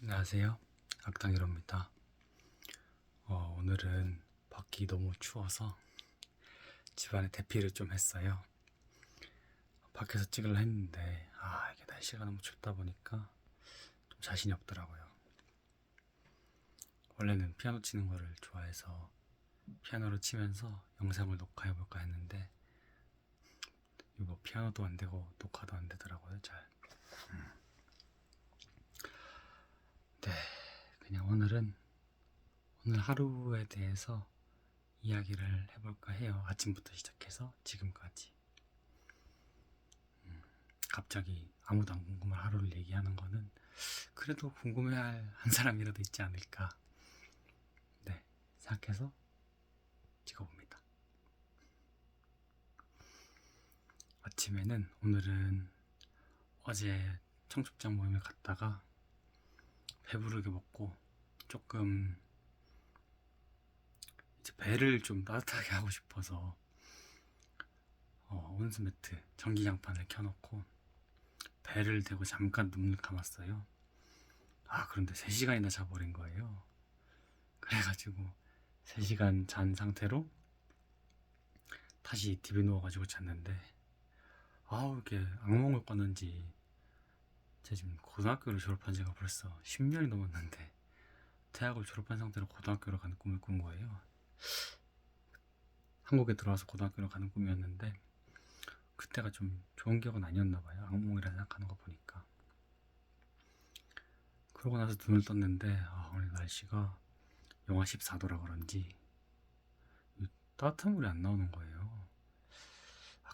안녕하세요. 악당이로입니다. 오늘은 밖이 너무 추워서 집안에 대피를 좀 했어요. 밖에서 찍으려 했는데 이게 날씨가 너무 춥다 보니까 좀 자신이 없더라고요. 원래는 피아노 치는 거를 좋아해서 피아노를 치면서 영상을 녹화해볼까 했는데 이거 피아노도 안 되고 녹화도 안 되더라고요. 잘. 네, 그냥 오늘 하루에 대해서 이야기를 해볼까 해요. 아침부터 시작해서 지금까지. 갑자기 아무도 안 궁금한 하루를 얘기하는 거는 그래도 궁금해할 한 사람이라도 있지 않을까. 네, 생각해서 찍어봅니다. 아침에는 오늘은 어제 청첩장 모임을 갔다가 배부르게 먹고 조금 이제 배를 좀 따뜻하게 하고 싶어서 온수매트 전기장판을 켜놓고 배를 대고 잠깐 눈을 감았어요. 그런데 3시간이나 자버린 거예요. 그래가지고 3시간 잔 상태로 다시 DB 누워가지고 잤는데 이게 악몽을 꿨는지 제가 지금 고등학교를 졸업한 지가 벌써 10년이 넘었는데 대학을 졸업한 상태로 고등학교로 가는 꿈을 꾼 거예요. 한국에 들어와서 고등학교로 가는 꿈이었는데 그때가 좀 좋은 기억은 아니었나 봐요. 악몽이라 생각하는 거 보니까. 그러고 나서 눈을 떴는데 오늘 날씨가 영하 14도라 그런지 따뜻한 물이 안 나오는 거예요.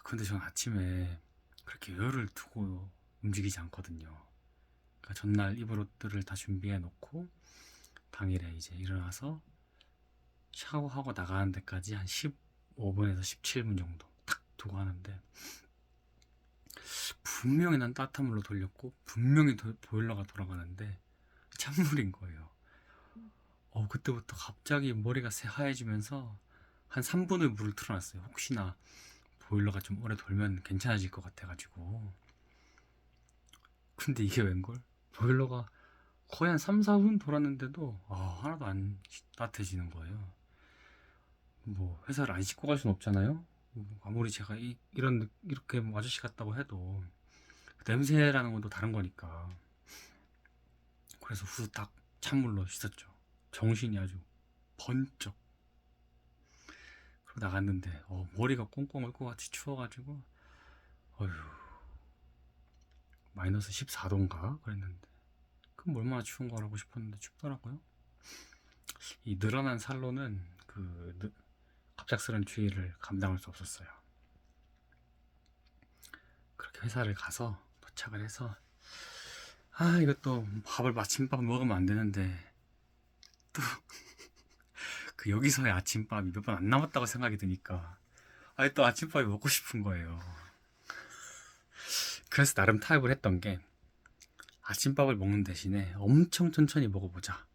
근데 전 아침에 그렇게 열을 두고 움직이지 않거든요. 그러니까 전날 입을 옷들을 다 준비해 놓고 당일에 이제 일어나서 샤워하고 나가는 데까지 한 15분에서 17분 정도 딱 두고 하는데 분명히 난 따뜻한 물로 돌렸고 분명히 보일러가 돌아가는데 찬물인 거예요. 그때부터 갑자기 머리가 새하얘지면서 한 3분을 물을 틀어놨어요. 혹시나 보일러가 좀 오래 돌면 괜찮아질 것 같아가지고. 근데 이게 웬걸? 보일러가 거의 한 3, 4분 돌았는데도 하나도 안 따뜻해지는 거예요. 뭐 회사를 안 씻고 갈 순 없잖아요. 아무리 제가 이렇게 뭐 아저씨 같다고 해도 냄새라는 건 또 다른 거니까. 그래서 후딱 찬물로 씻었죠. 정신이 아주 번쩍. 그러고 나갔는데 머리가 꽁꽁 얼 것 같이 추워가지고 어휴, 마이너스 14도인가 그랬는데 그럼 얼마나 추운 거라고 싶었는데 춥더라고요. 이 늘어난 살로는 갑작스런 추위를 감당할 수 없었어요. 그렇게 회사를 가서 도착을 해서 이것도 밥을 아침밥 먹으면 안 되는데 또 그 여기서의 아침밥이 몇 번 안 남았다고 생각이 드니까 또 아침밥이 먹고 싶은 거예요. 그래서 나름 타협을 했던 게 아침밥을 먹는 대신에 엄청 천천히 먹어보자.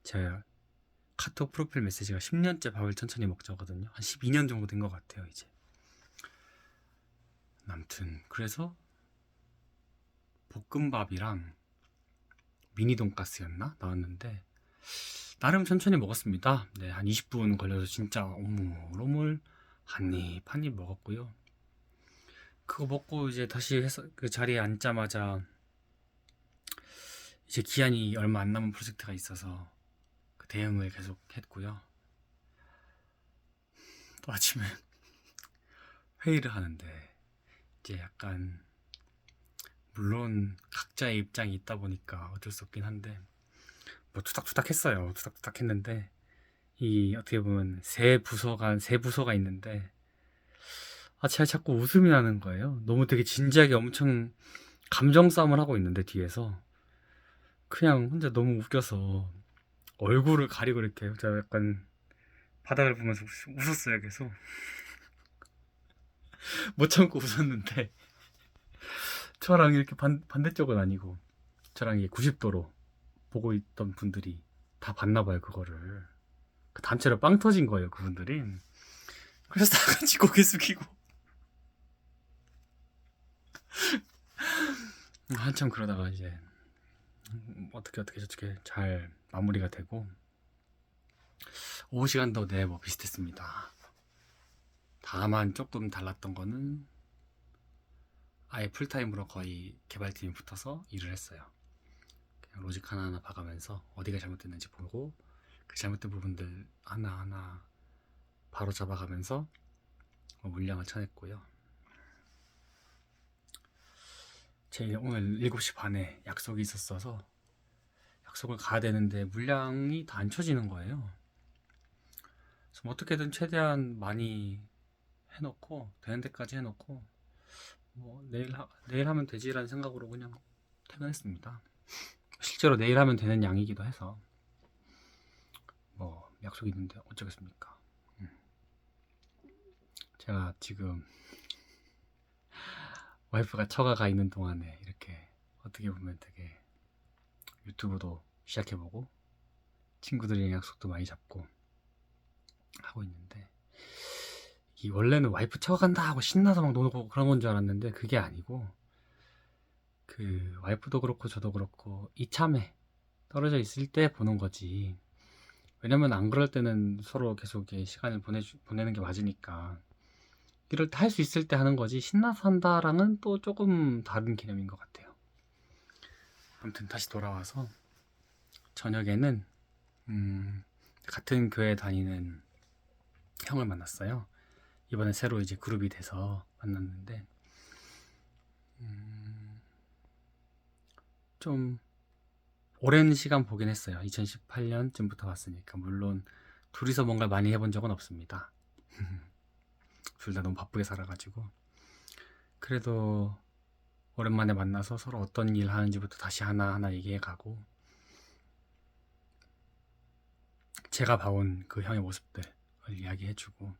제가 카톡 프로필 메시지가 10년째 밥을 천천히 먹자거든요. 한 12년 정도 된 것 같아요 이제. 아무튼 그래서 볶음밥이랑 미니 돈가스였나? 나왔는데 나름 천천히 먹었습니다. 네, 한 20분 걸려서 진짜 오물오물 한입 한입 먹었고요. 그거 먹고 이제 다시 그 자리에 앉자마자 이제 기한이 얼마 안 남은 프로젝트가 있어서 그 대응을 계속 했고요. 또 아침에 회의를 하는데 이제 약간 물론 각자의 입장이 있다 보니까 어쩔 수 없긴 한데 뭐 투닥투닥 했어요. 투닥투닥 했는데 이 어떻게 보면 세 부서가 있는데 제가 자꾸 웃음이 나는 거예요. 너무 되게 진지하게 엄청 감정 싸움을 하고 있는데 뒤에서 그냥 혼자 너무 웃겨서 얼굴을 가리고 이렇게 제가 약간 바닥을 보면서 웃었어요. 계속 못 참고 웃었는데 저랑 이렇게 반대쪽은 아니고 저랑 이게 90도로 보고 있던 분들이 다 봤나 봐요. 그거를 그 단체로 빵 터진 거예요. 그분들이. 그래서 다 같이 고개 숙이고 한참 그러다가 이제 어떻게 저렇게 잘 마무리가 되고 오후 시간도 네 뭐 비슷했습니다. 다만 조금 달랐던 거는 아예 풀타임으로 거의 개발팀이 붙어서 일을 했어요. 그냥 로직 하나하나 봐가면서 어디가 잘못됐는지 보고 그 잘못된 부분들 하나하나 바로 잡아가면서 물량을 쳐냈고요. 제 오늘 7시 반에 약속이 있었어서 약속을 가야 되는데 물량이 다 안 쳐지는 거예요. 그래서 어떻게든 최대한 많이 해놓고 되는 데까지 해놓고 뭐 내일 하면 되지라는 생각으로 그냥 퇴근했습니다. 실제로 내일 하면 되는 양이기도 해서 뭐 약속이 있는데 어쩌겠습니까. 제가 지금 와이프가 처가 가 있는 동안에 이렇게 어떻게 보면 되게 유튜브도 시작해보고 친구들이랑 약속도 많이 잡고 하고 있는데 이 원래는 와이프 처가 간다 하고 신나서 막 놀고 그런 건 줄 알았는데 그게 아니고 그 와이프도 그렇고 저도 그렇고 이참에 떨어져 있을 때 보는 거지. 왜냐면 안 그럴 때는 서로 계속 시간을 보내는 게 맞으니까 이럴 때 할 수 있을 때 하는 거지 신나서 한다랑은 또 조금 다른 개념인 것 같아요. 아무튼 다시 돌아와서 저녁에는 같은 교회 다니는 형을 만났어요. 이번에 새로 이제 그룹이 돼서 만났는데 좀 오랜 시간 보긴 했어요. 2018년쯤부터 봤으니까 물론 둘이서 뭔가 많이 해본 적은 없습니다. 둘 다 너무 바쁘게 살아가지고 그래도 오랜만에 만나서 서로 어떤 일 하는지부터 다시 하나하나 얘기해가고 제가 봐온 그 형의 모습들을 이야기해주고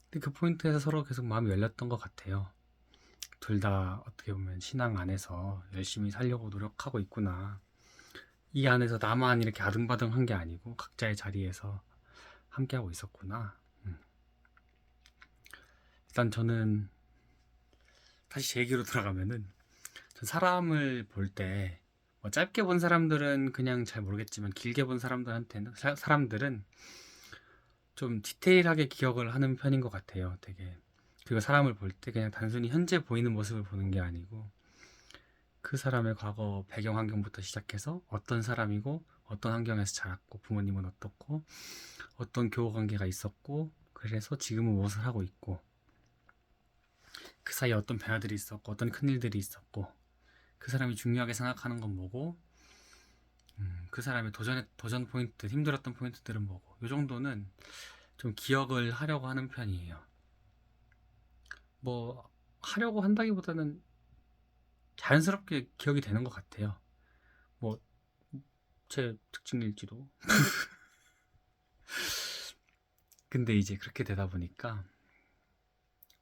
근데 그 포인트에서 서로 계속 마음이 열렸던 것 같아요. 둘 다 어떻게 보면 신앙 안에서 열심히 살려고 노력하고 있구나. 이 안에서 나만 이렇게 아등바등한 게 아니고 각자의 자리에서 함께하고 있었구나. 일단 저는 다시 제 얘기로 돌아가면은 전 사람을 볼 때 뭐 짧게 본 사람들은 그냥 잘 모르겠지만 길게 본 사람들한테는 사람들은 좀 디테일하게 기억을 하는 편인 것 같아요. 되게 그리고 사람을 볼 때 그냥 단순히 현재 보이는 모습을 보는 게 아니고 그 사람의 과거 배경 환경부터 시작해서 어떤 사람이고 어떤 환경에서 자랐고 부모님은 어떻고 어떤 교우 관계가 있었고 그래서 지금은 무엇을 하고 있고 그 사이에 어떤 변화들이 있었고 어떤 큰일들이 있었고 그 사람이 중요하게 생각하는 건 뭐고 그 사람의 도전 포인트 힘들었던 포인트들은 뭐고 이 정도는 좀 기억을 하려고 하는 편이에요. 뭐 하려고 한다기보다는 자연스럽게 기억이 되는 것 같아요. 뭐 제 특징일지도. 근데 이제 그렇게 되다 보니까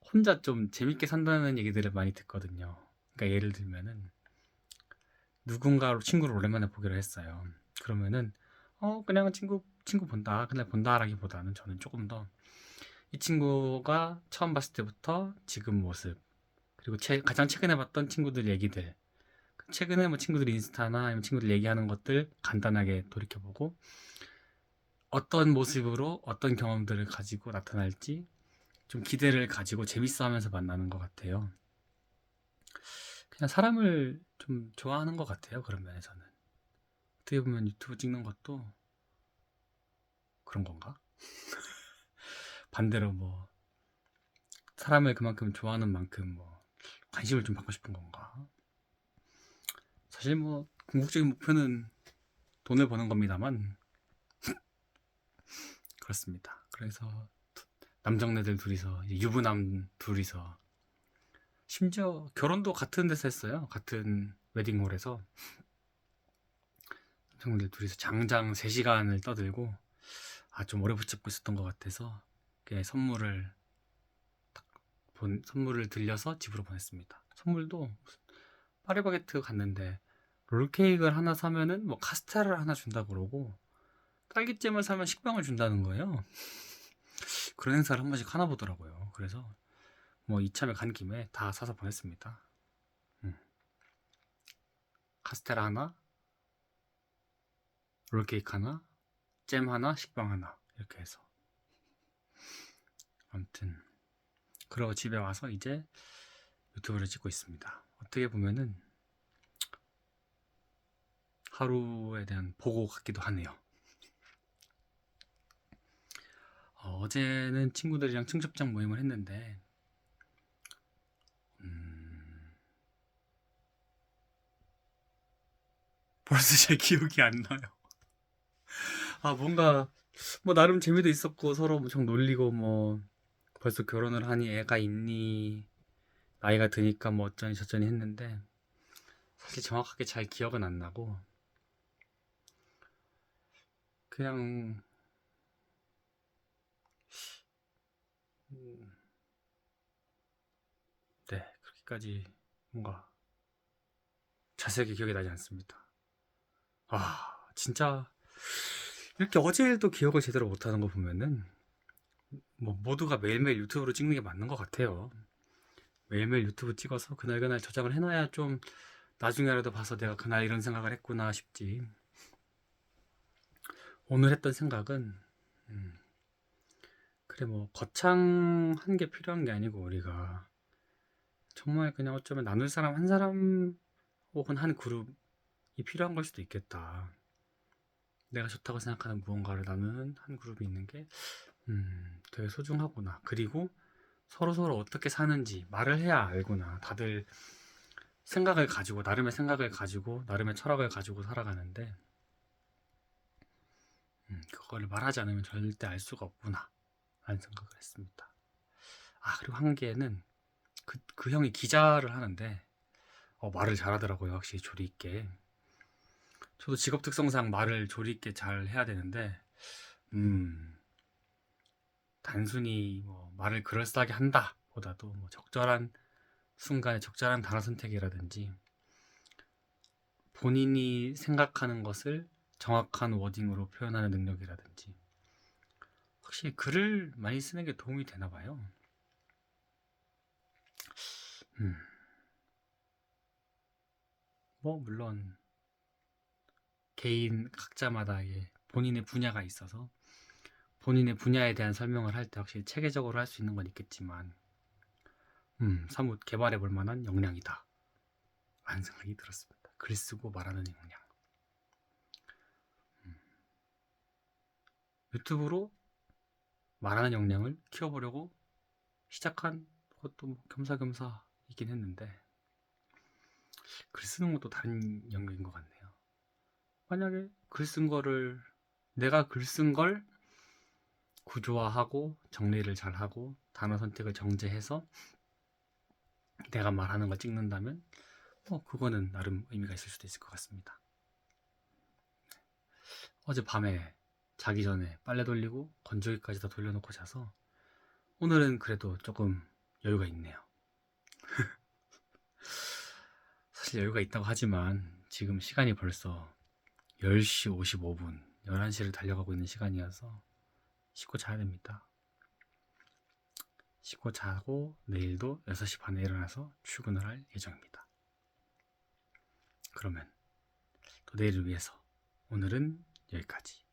혼자 좀 재밌게 산다는 얘기들을 많이 듣거든요. 그러니까 예를 들면은 누군가로 친구를 오랜만에 보기로 했어요. 그러면은 그냥 친구 본다 그냥 본다라기보다는 저는 조금 더 이 친구가 처음 봤을 때부터 지금 모습 그리고 가장 최근에 봤던 친구들 얘기들 최근에 뭐 친구들 인스타나 아니면 친구들 얘기하는 것들 간단하게 돌이켜보고 어떤 모습으로 어떤 경험들을 가지고 나타날지 좀 기대를 가지고 재밌어 하면서 만나는 것 같아요. 그냥 사람을 좀 좋아하는 것 같아요. 그런 면에서는. 어떻게 보면 유튜브 찍는 것도 그런 건가? 반대로 뭐 사람을 그만큼 좋아하는 만큼 뭐 관심을 좀 받고 싶은 건가? 사실 뭐 궁극적인 목표는 돈을 버는 겁니다만 그렇습니다. 그래서 남정네들 둘이서 유부남 둘이서 심지어 결혼도 같은 데서 했어요. 같은 웨딩홀에서 남정네들 둘이서 장장 3시간을 떠들고 좀 오래 붙잡고 있었던 것 같아서 선물을 들려서 집으로 보냈습니다. 선물도 파리바게트 갔는데 롤케이크를 하나 사면은 뭐 카스테라를 하나 준다 그러고 딸기잼을 사면 식빵을 준다는 거예요. 그런 행사를 한 번씩 하나 보더라고요. 그래서 뭐 이참에 간 김에 다 사서 보냈습니다. 카스테라 하나, 롤케이크 하나, 잼 하나, 식빵 하나 이렇게 해서 아무튼 그러고 집에 와서 이제 유튜브를 찍고 있습니다. 어떻게 보면은 하루에 대한 보고 같기도 하네요. 어제는 친구들이랑 청첩장 모임을 했는데 벌써 잘 기억이 안 나요. 뭔가 뭐 나름 재미도 있었고 서로 엄청 놀리고 뭐 벌써 결혼을 하니 애가 있니 나이가 드니까 뭐 어쩌니 저쩌니 했는데 사실 정확하게 잘 기억은 안 나고 그냥 네 그렇게까지 뭔가 자세하게 기억이 나지 않습니다. 진짜 이렇게 어제 일도 기억을 제대로 못하는 거 보면은 뭐 모두가 매일매일 유튜브로 찍는 게 맞는 것 같아요. 매일매일 유튜브 찍어서 그날그날 저장을 해놔야 좀 나중에라도 봐서 내가 그날 이런 생각을 했구나 싶지. 오늘 했던 생각은 그래 뭐 거창한 게 필요한 게 아니고 우리가 정말 그냥 어쩌면 나눌 사람 한 사람 혹은 한 그룹이 필요한 걸 수도 있겠다. 내가 좋다고 생각하는 무언가를 나누는 한 그룹이 있는 게 되게 소중하구나. 그리고 서로서로 어떻게 사는지 말을 해야 알구나. 다들 생각을 가지고 나름의 생각을 가지고 나름의 철학을 가지고 살아가는데 그거를 말하지 않으면 절대 알 수가 없구나 라는 생각을 했습니다. 그리고 한 개는 그 형이 기자를 하는데 말을 잘하더라고요. 확실히 조리 있게. 저도 직업 특성상 말을 조리 있게 잘 해야 되는데 단순히 뭐 말을 그럴싸하게 한다 보다도 뭐 적절한 순간에 적절한 단어 선택이라든지 본인이 생각하는 것을 정확한 워딩으로 표현하는 능력이라든지 확실히 글을 많이 쓰는 게 도움이 되나 봐요. 뭐 물론 개인 각자마다의 본인의 분야가 있어서 본인의 분야에 대한 설명을 할 때 확실히 체계적으로 할 수 있는 건 있겠지만 사뭇 개발해 볼 만한 역량이다 라는 생각이 들었습니다. 글 쓰고 말하는 역량. 유튜브로 말하는 역량을 키워보려고 시작한 것도 뭐 겸사겸사이긴 했는데 글 쓰는 것도 다른 영역인 것 같네요. 만약에 글 쓴 거를 내가 글 쓴 걸 구조화하고 정리를 잘하고 단어 선택을 정제해서 내가 말하는 걸 찍는다면 그거는 나름 의미가 있을 수도 있을 것 같습니다. 어젯밤에 자기 전에 빨래 돌리고 건조기까지 다 돌려놓고 자서 오늘은 그래도 조금 여유가 있네요. 사실 여유가 있다고 하지만 지금 시간이 벌써 10시 55분 11시를 달려가고 있는 시간이어서 씻고 자야 됩니다. 씻고 자고 내일도 6시 반에 일어나서 출근을 할 예정입니다. 그러면 또 내일을 위해서 오늘은 여기까지.